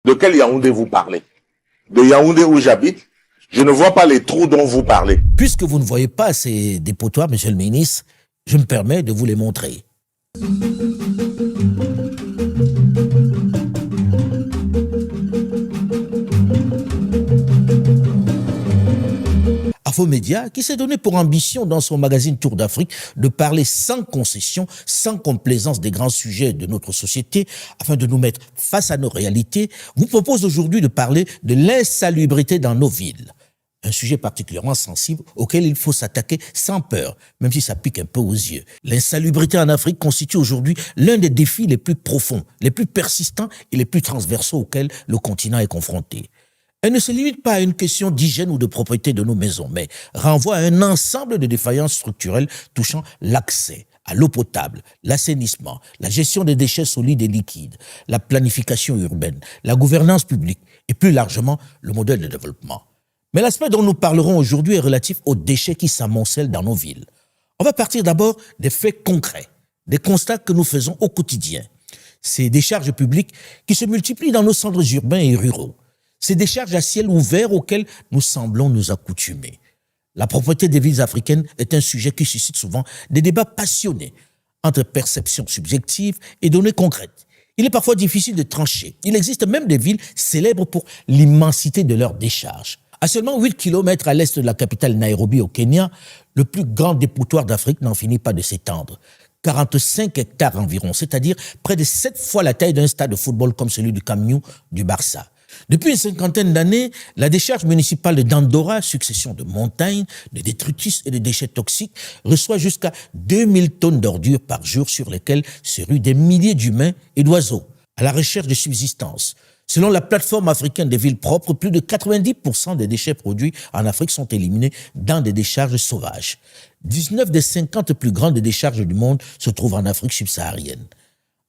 De quel Yaoundé vous parlez? De Yaoundé où j'habite, je ne vois pas les trous dont vous parlez. Puisque vous ne voyez pas ces dépotoirs, monsieur le ministre, je me permets de vous les montrer. Infomédia, qui s'est donné pour ambition dans son magazine Tour d'Afrique de parler sans concession, sans complaisance des grands sujets de notre société, afin de nous mettre face à nos réalités, vous propose aujourd'hui de parler de l'insalubrité dans nos villes. Un sujet particulièrement sensible auquel il faut s'attaquer sans peur, même si ça pique un peu aux yeux. L'insalubrité en Afrique constitue aujourd'hui l'un des défis les plus profonds, les plus persistants et les plus transversaux auxquels le continent est confronté. Elle ne se limite pas à une question d'hygiène ou de propriété de nos maisons, mais renvoie à un ensemble de défaillances structurelles touchant l'accès à l'eau potable, l'assainissement, la gestion des déchets solides et liquides, la planification urbaine, la gouvernance publique et plus largement le modèle de développement. Mais l'aspect dont nous parlerons aujourd'hui est relatif aux déchets qui s'amoncellent dans nos villes. On va partir d'abord des faits concrets, des constats que nous faisons au quotidien. Ces décharges publiques qui se multiplient dans nos centres urbains et ruraux. Ces décharges à ciel ouvert auxquelles nous semblons nous accoutumer. La propreté des villes africaines est un sujet qui suscite souvent des débats passionnés entre perceptions subjectives et données concrètes. Il est parfois difficile de trancher. Il existe même des villes célèbres pour l'immensité de leurs décharges. À seulement 8 km à l'est de la capitale Nairobi au Kenya, le plus grand dépotoir d'Afrique n'en finit pas de s'étendre. 45 hectares environ, c'est-à-dire près de 7 fois la taille d'un stade de football comme celui du Camp Nou du Barça. Depuis une cinquantaine d'années, la décharge municipale de Dandora, succession de montagnes, de détritus et de déchets toxiques, reçoit jusqu'à 2000 tonnes d'ordures par jour sur lesquelles se ruent des milliers d'humains et d'oiseaux à la recherche de subsistance. Selon la plateforme africaine des villes propres, plus de 90% des déchets produits en Afrique sont éliminés dans des décharges sauvages. 19 des 50 plus grandes décharges du monde se trouvent en Afrique subsaharienne.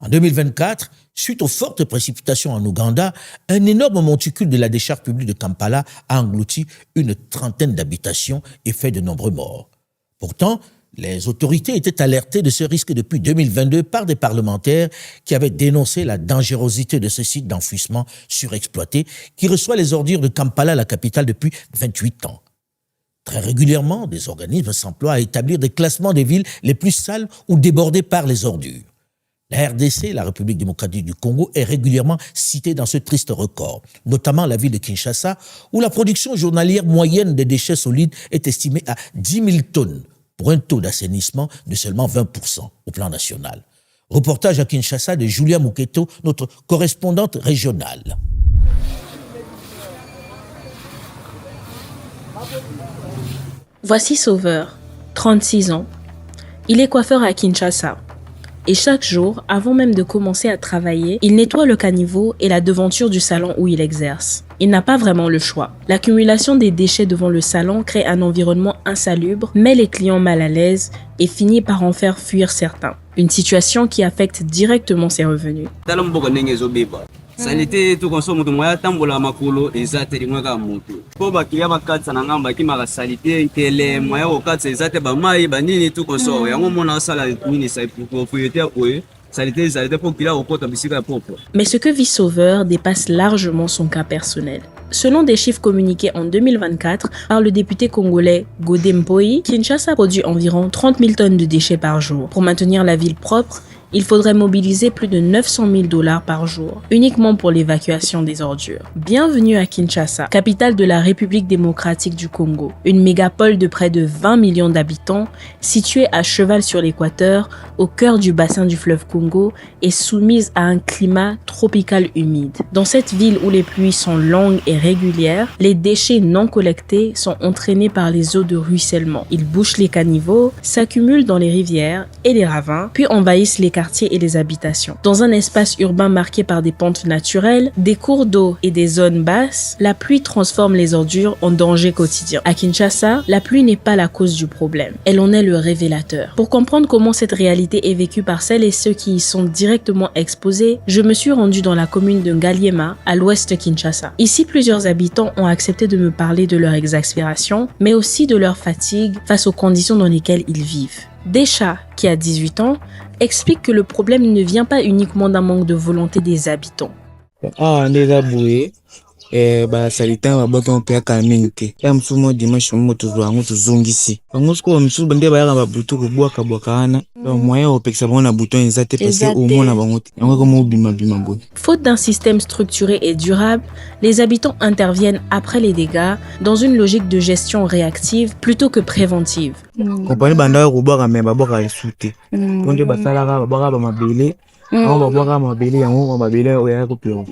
En 2024, suite aux fortes précipitations en Ouganda, un énorme monticule de la décharge publique de Kampala a englouti une trentaine d'habitations et fait de nombreux morts. Pourtant, les autorités étaient alertées de ce risque depuis 2022 par des parlementaires qui avaient dénoncé la dangerosité de ce site d'enfouissement surexploité qui reçoit les ordures de Kampala, la capitale, depuis 28 ans. Très régulièrement, des organismes s'emploient à établir des classements des villes les plus sales ou débordées par les ordures. La RDC, la République démocratique du Congo, est régulièrement citée dans ce triste record, notamment la ville de Kinshasa, où la production journalière moyenne des déchets solides est estimée à 10 000 tonnes, pour un taux d'assainissement de seulement 20% au plan national. Reportage à Kinshasa de Julia Muketo, notre correspondante régionale. Voici Sauveur, 36 ans. Il est coiffeur à Kinshasa. Et chaque jour, avant même de commencer à travailler, il nettoie le caniveau et la devanture du salon où il exerce. Il n'a pas vraiment le choix. L'accumulation des déchets devant le salon crée un environnement insalubre, met les clients mal à l'aise et finit par en faire fuir certains. Une situation qui affecte directement ses revenus. Salite tu consomme mutu moya tambola makolo ezate limwaka mutu po bakiya bakatsa na ngamba kimaka salite tele moya okatsa ezate ba mai banini tu consomme yango mona sala nini sa propriétaire oye salite ezate po kila okota bisika propre. Mais ce que vit Sauveur dépasse largement son cas personnel. Selon des chiffres communiqués en 2024 par le député congolais Godé Mpoyi, Kinshasa produit environ 30 000 tonnes de déchets par jour. Pour maintenir la ville propre, il faudrait mobiliser plus de 900 000 $ par jour, uniquement pour l'évacuation des ordures. Bienvenue à Kinshasa, capitale de la République démocratique du Congo, une mégapole de près de 20 millions d'habitants, située à cheval sur l'équateur, au cœur du bassin du fleuve Congo et soumise à un climat tropical humide. Dans cette ville où les pluies sont longues et régulières, les déchets non collectés sont entraînés par les eaux de ruissellement. Ils bouchent les caniveaux, s'accumulent dans les rivières et les ravins, puis envahissent les quartiers et les habitations. Dans un espace urbain marqué par des pentes naturelles, des cours d'eau et des zones basses, la pluie transforme les ordures en danger quotidien. À Kinshasa, la pluie n'est pas la cause du problème. Elle en est le révélateur. Pour comprendre comment cette réalité est vécue par celles et ceux qui y sont directement exposés, je me suis rendue dans la commune de Ngaliema, à l'ouest de Kinshasa. Ici, plusieurs habitants ont accepté de me parler de leur exaspération, mais aussi de leur fatigue face aux conditions dans lesquelles ils vivent. Desha, qui a 18 ans, explique que le problème ne vient pas uniquement d'un manque de volonté des habitants. nde eza boye basalita babwaki mopeyaka mingi te ya mosusu mo dimanche mo tozwa yango tozongisi bango sikoyo mosusu nde bayaka babutu kobwaka wana donc moyen opekisa bango na buton eza te parce omona bango te yango komo obimabima boye. Faute d'un système structuré et durable, les habitants interviennent après les dégâts dans une logique de gestion réactive plutôt que préventive. Kompani bandaka kobwaka me babwaka esu te po nde basalaka babwaka bamabele yango babwaka mabele yango mabele oyaka kopela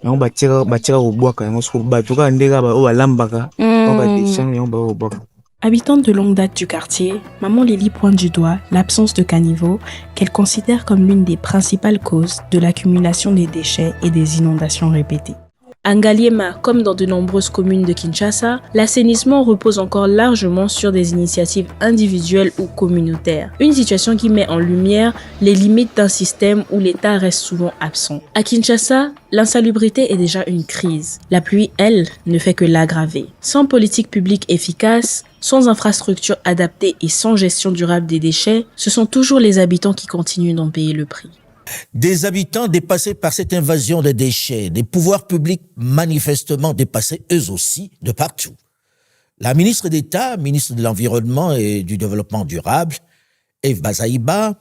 yango batika kobwaka yango siko bato kaka nde kaka oyo balambaka oyo badeshange yango bakobwaka. Habitante de longue date du quartier, Maman Lily pointe du doigt l'absence de caniveau qu'elle considère comme l'une des principales causes de l'accumulation des déchets et des inondations répétées. À Ngaliema, comme dans de nombreuses communes de Kinshasa, l'assainissement repose encore largement sur des initiatives individuelles ou communautaires. Une situation qui met en lumière les limites d'un système où l'État reste souvent absent. À Kinshasa, l'insalubrité est déjà une crise. La pluie, elle, ne fait que l'aggraver. Sans politique publique efficace, sans infrastructure adaptée et sans gestion durable des déchets, ce sont toujours les habitants qui continuent d'en payer le prix. Des habitants dépassés par cette invasion des déchets, des pouvoirs publics manifestement dépassés eux aussi de partout. La ministre d'État, ministre de l'Environnement et du Développement durable, Eve Bazaïba,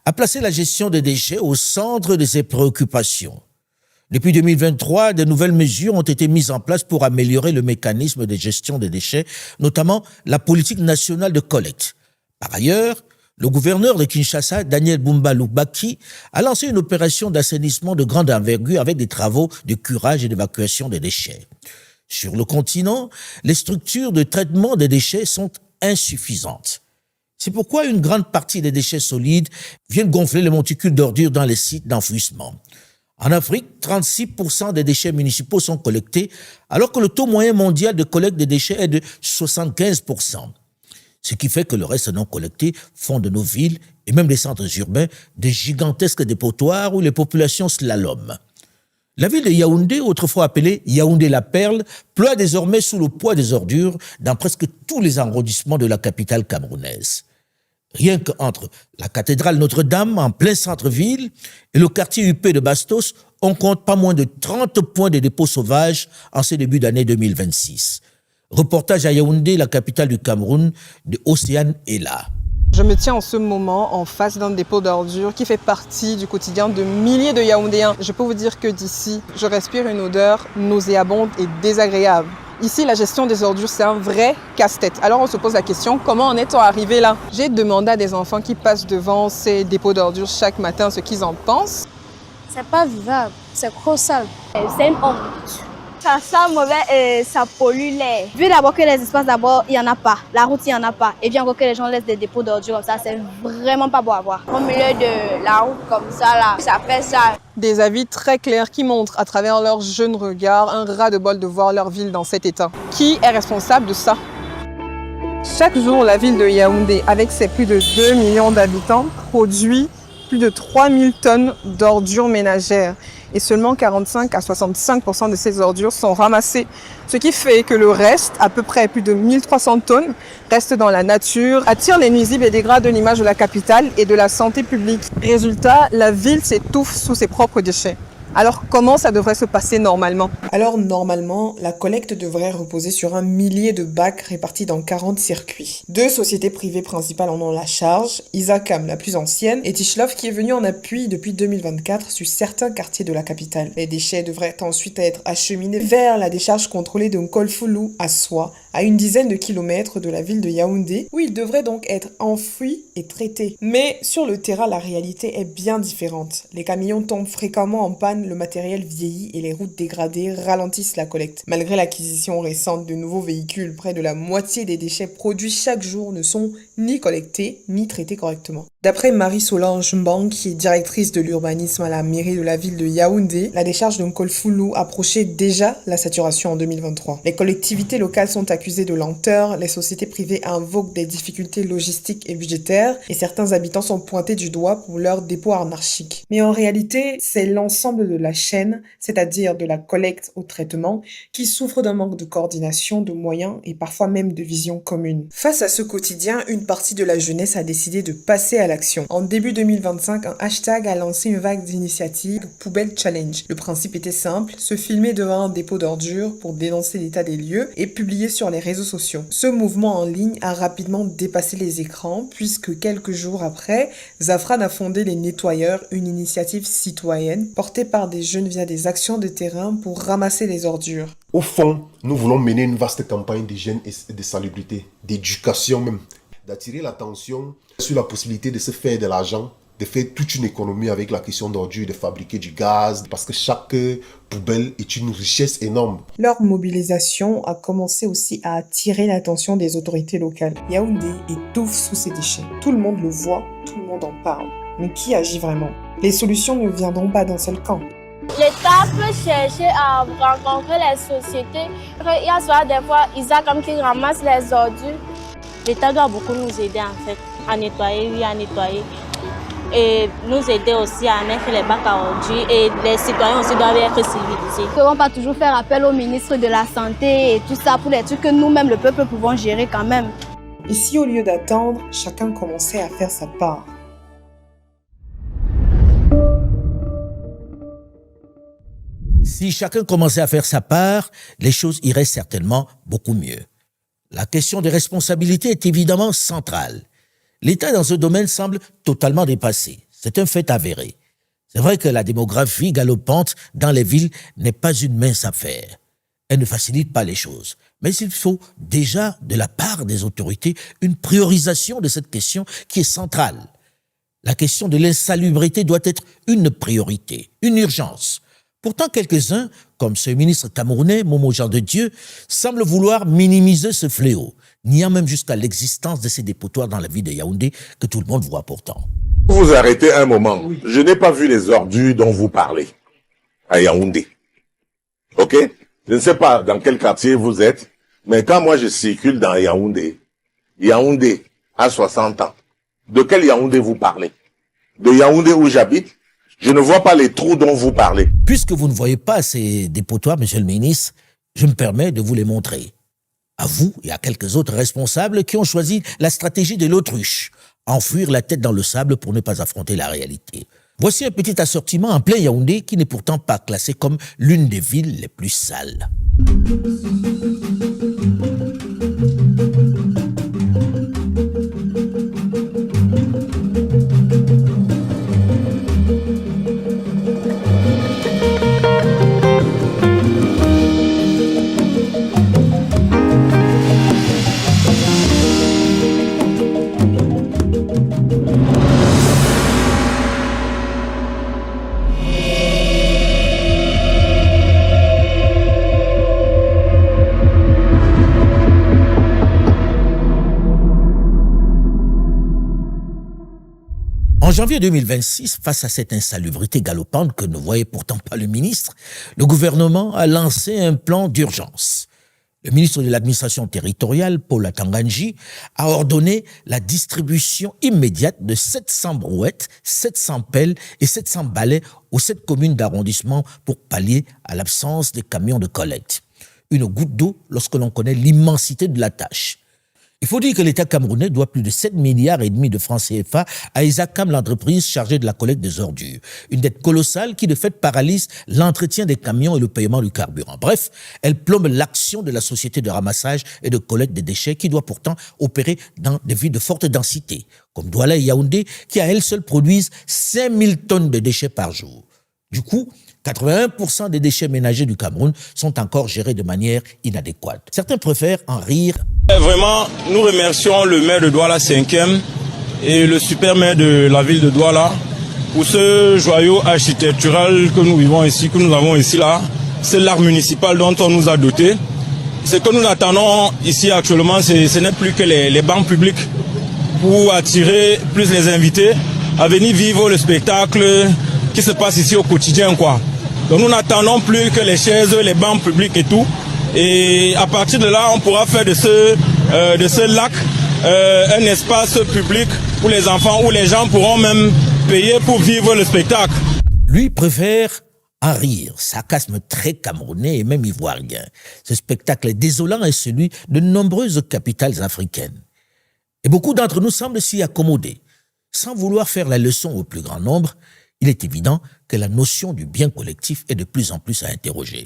a placé la gestion des déchets au centre de ses préoccupations. Depuis 2023, de nouvelles mesures ont été mises en place pour améliorer le mécanisme de gestion des déchets, notamment la politique nationale de collecte. Par ailleurs, le gouverneur de Kinshasa, Daniel Bumba Lubaki, a lancé une opération d'assainissement de grande envergure avec des travaux de curage et d'évacuation des déchets. Sur le continent, les structures de traitement des déchets sont insuffisantes. C'est pourquoi une grande partie des déchets solides viennent gonfler les monticules d'ordures dans les sites d'enfouissement. En Afrique, 36% des déchets municipaux sont collectés, alors que le taux moyen mondial de collecte des déchets est de 75%. Ce qui fait que le reste non collecté font de nos villes et même des centres urbains des gigantesques dépotoirs où les populations slaloment. La ville de Yaoundé, autrefois appelée Yaoundé la Perle, ploie désormais sous le poids des ordures dans presque tous les arrondissements de la capitale camerounaise. Rien qu'entre la cathédrale Notre-Dame, en plein centre-ville, et le quartier huppé de Bastos, on compte pas moins de 30 points de dépôt sauvages en ce début d'année 2026. Reportage à Yaoundé, la capitale du Cameroun, de Océane Ella. Je me tiens en ce moment en face d'un dépôt d'ordures qui fait partie du quotidien de milliers de Yaoundéens. Je peux vous dire que d'ici, je respire une odeur nauséabonde et désagréable. Ici, la gestion des ordures, c'est un vrai casse-tête. Alors on se pose la question, comment en est-on arrivé là? J'ai demandé à des enfants qui passent devant ces dépôts d'ordures chaque matin ce qu'ils en pensent. C'est pas vivable, c'est trop sale. C'est une honte. Ça sent mauvais et ça pollue l'air. Vu d'abord que les espaces, d'abord, il n'y en a pas. La route, il n'y en a pas. Et bien encore que les gens laissent des dépôts d'ordures comme ça, c'est vraiment pas beau à voir. Au milieu de la route comme ça, là, ça fait ça. Des avis très clairs qui montrent à travers leur jeune regard un ras-de-bol de voir leur ville dans cet état. Qui est responsable de ça? Chaque jour, la ville de Yaoundé, avec ses plus de 2 millions d'habitants, produit plus de 3000 tonnes d'ordures ménagères. Et seulement 45 à 65% de ces ordures sont ramassées. Ce qui fait que le reste, à peu près plus de 1300 tonnes, reste dans la nature, attire les nuisibles et dégrade l'image de la capitale et de la santé publique. Résultat, la ville s'étouffe sous ses propres déchets. Alors comment ça devrait se passer normalement? Alors normalement, la collecte devrait reposer sur un millier de bacs répartis dans 40 circuits. 2 sociétés privées principales en ont la charge, Isacam la plus ancienne et Tishlov qui est venue en appui depuis 2024 sur certains quartiers de la capitale. Les déchets devraient ensuite être acheminés vers la décharge contrôlée de Nkolfoulou à Soie, à une dizaine de kilomètres de la ville de Yaoundé, où ils devraient donc être enfouis et traités. Mais sur le terrain, la réalité est bien différente. Les camions tombent fréquemment en panne, le matériel vieillit et les routes dégradées ralentissent la collecte. Malgré l'acquisition récente de nouveaux véhicules, près de la moitié des déchets produits chaque jour ne sont ni collectés ni traités correctement. D'après Marie-Solange Mbang, qui est directrice de l'urbanisme à la mairie de la ville de Yaoundé, la décharge de Nkolfoulou approchait déjà la saturation en 2023. Les collectivités locales sont accusées de lenteur, les sociétés privées invoquent des difficultés logistiques et budgétaires, et certains habitants sont pointés du doigt pour leur dépôt anarchique. Mais en réalité, c'est l'ensemble de la chaîne, c'est-à-dire de la collecte au traitement, qui souffre d'un manque de coordination, de moyens et parfois même de vision commune. Face à ce quotidien, une partie de la jeunesse a décidé de passer à l'action. En début 2025, un hashtag a lancé une vague d'initiatives Poubelle Challenge. Le principe était simple, se filmer devant un dépôt d'ordures pour dénoncer l'état des lieux et publier sur les réseaux sociaux. Ce mouvement en ligne a rapidement dépassé les écrans puisque quelques jours après, Zafran a fondé les Nettoyeurs, une initiative citoyenne portée par des jeunes via des actions de terrain pour ramasser les ordures. Au fond, nous voulons mener une vaste campagne d'hygiène et de salubrité, d'éducation même, d'attirer l'attention sur la possibilité de se faire de l'argent, de faire toute une économie avec la question d'ordures, de fabriquer du gaz, parce que chaque poubelle est une richesse énorme. Leur mobilisation a commencé aussi à attirer l'attention des autorités locales. Yaoundé étouffe sous ses déchets. Tout le monde le voit, tout le monde en parle. Mais qui agit vraiment? Les solutions ne viendront pas d'un seul camp. L'État peut chercher à rencontrer les sociétés. Il y a souvent des fois, Isaac qui ramasse les ordures. L'État doit beaucoup nous aider en fait, à nettoyer, oui, à nettoyer. Et nous aider aussi à mettre les bacs à ordures et les citoyens aussi doivent être civilisés. Nous ne pouvons pas toujours faire appel au ministre de la Santé et tout ça pour les trucs que nous-mêmes, le peuple, pouvons gérer quand même. Et si au lieu d'attendre, chacun commençait à faire sa part? Si chacun commençait à faire sa part, les choses iraient certainement beaucoup mieux. La question des responsabilités est évidemment centrale. L'État dans ce domaine semble totalement dépassé. C'est un fait avéré. C'est vrai que la démographie galopante dans les villes n'est pas une mince affaire. Elle ne facilite pas les choses. Mais il faut déjà, de la part des autorités, une priorisation de cette question qui est centrale. La question de l'insalubrité doit être une priorité, une urgence. Pourtant, quelques-uns, comme ce ministre camerounais, Momo Jean de Dieu, semblent vouloir minimiser ce fléau, niant même jusqu'à l'existence de ces dépotoirs dans la ville de Yaoundé que tout le monde voit pourtant. Vous arrêtez un moment. Oui. Je n'ai pas vu les ordures dont vous parlez à Yaoundé. Ok? Je ne sais pas dans quel quartier vous êtes, mais quand moi je circule dans Yaoundé a 60 ans. De quel Yaoundé vous parlez? De Yaoundé où j'habite? Je ne vois pas les trous dont vous parlez. Puisque vous ne voyez pas ces dépotoirs, monsieur le ministre, je me permets de vous les montrer. À vous et à quelques autres responsables qui ont choisi la stratégie de l'autruche, enfouir la tête dans le sable pour ne pas affronter la réalité. Voici un petit assortiment en plein Yaoundé qui n'est pourtant pas classé comme l'une des villes les plus sales. En janvier 2026, face à cette insalubrité galopante que ne voyait pourtant pas le ministre, le gouvernement a lancé un plan d'urgence. Le ministre de l'administration territoriale, Paul Atanganji, a ordonné la distribution immédiate de 700 brouettes, 700 pelles et 700 balais aux 7 communes d'arrondissement pour pallier à l'absence des camions de collecte. Une goutte d'eau lorsque l'on connaît l'immensité de la tâche. Il faut dire que l'État camerounais doit plus de 7,5 milliards de francs CFA à Isacam, l'entreprise chargée de la collecte des ordures. Une dette colossale qui de fait paralyse l'entretien des camions et le paiement du carburant. Bref, elle plombe l'action de la société de ramassage et de collecte des déchets qui doit pourtant opérer dans des villes de forte densité, comme Douala et Yaoundé, qui à elles seules produisent 5000 tonnes de déchets par jour. Du coup, 81% des déchets ménagers du Cameroun sont encore gérés de manière inadéquate. Certains préfèrent en rire. Vraiment, nous remercions le maire de Douala 5e et le super maire de la ville de Douala pour ce joyau architectural que nous vivons ici, que nous avons ici là. C'est l'art municipal dont on nous a doté. Ce que nous attendons ici actuellement, ce n'est plus que les bancs publics pour attirer plus les invités à venir vivre le spectacle qui se passe ici au quotidien, quoi. Donc nous n'attendons plus que les chaises, les bancs publics et tout. Et à partir de là, on pourra faire de ce lac un espace public pour les enfants où les gens pourront même payer pour vivre le spectacle. Lui préfère Un rire, sarcasme très camerounais et même ivoirien. Ce spectacle désolant est celui de nombreuses capitales africaines. Et beaucoup d'entre nous semblent s'y accommoder. Sans vouloir faire la leçon au plus grand nombre, il est évident que la notion du bien collectif est de plus en plus à interroger.